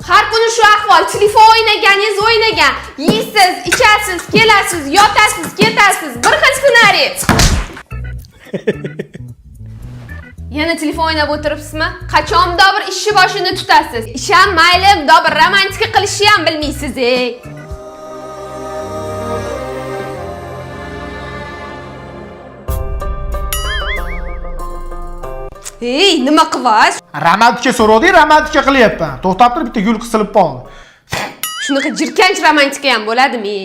Har kuni shu ahvol. Telefon o'ynaganingiz o'ynagan. Yeysiz, ichasiz, kelasiz, yotasiz, ketasiz. Bir xil ssenariy. Yana telefon o'ynab o'tiribsizmi? Qachonda bir ishni boshini tutasiz. Ish ham mayli, bunday bir romantika qilishni ham bilmaysiz, ey. Hey, nima qilyapsiz? Romantika so'radi, romantika qilyapman. To'xtab turib bitta gul qisilib qoldi. Shunaqa jirkanch romantika ham bo'ladimi?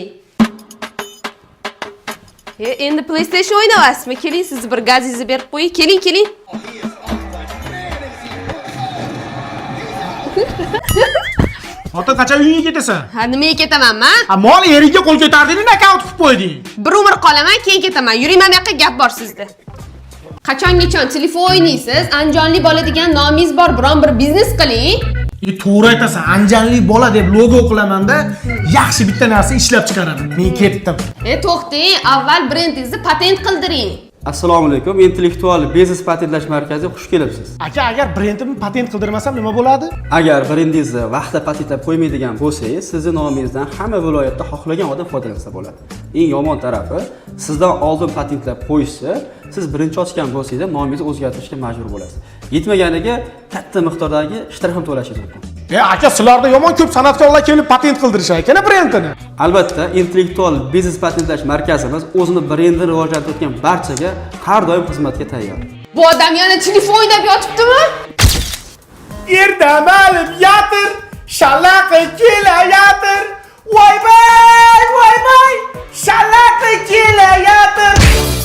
Endi PlayStation o'ynayapsizmi? Keling, sizni bir gazingizni berib qo'ying. Keling. Xotin qachon uyga ketasan? Ha, nimaga ketamanmi? Ha, mol eriga qo'l ko'tarding, nakavt qilib qo'yding. Bir umr qolaman, keyin ketaman. Yuring, mana bu yoqqa gap bor sizda. Qachongacha telefon o'ynaysiz? Anjonli bola degan nomingiz bor, biron bir biznes qiling. To'g'ri aytasan, anjanli bola deb logo qilaman-da, yaxshi bitta narsa ishlab chiqaraman. Men ketdim. To'xting, avval brendingizni patent qildiring. Assalomu alaykum. Intellektual biznes patentlash markaziga xush kelibsiz. Aka, agar brendimni patent qildirmasam nima bo'ladi? Agar brendingizni vaqtida patentlab qo'ymaydigan bo'lsangiz, sizning nomingizdan hamma viloyatda xohlagan odam foydalansa bo'ladi. Eng yomon tarafi, sizdan oldin patentlab qo'yishsa, siz birinchi ochgan bo'lsangiz ham nomingizni o'zgartirishga majbur bo'lasiz. Yetmaganiga katta miqdordagi shtrix to'lashingiz mumkin. Aka, sizlarda yomon ko'p san'atkorlar kelib patent qildirishar ekan brendini. Albatta, intellektual biznes patentlash markazimiz o'zini brendini rivojlantirayotgan barchaga har doim xizmatga tayyor. Bu odam yana telefon o'ynab yotibdimi? Erdamalib yotir, shalaqi kelayotir. Voy bay, shalaqi kelayotir.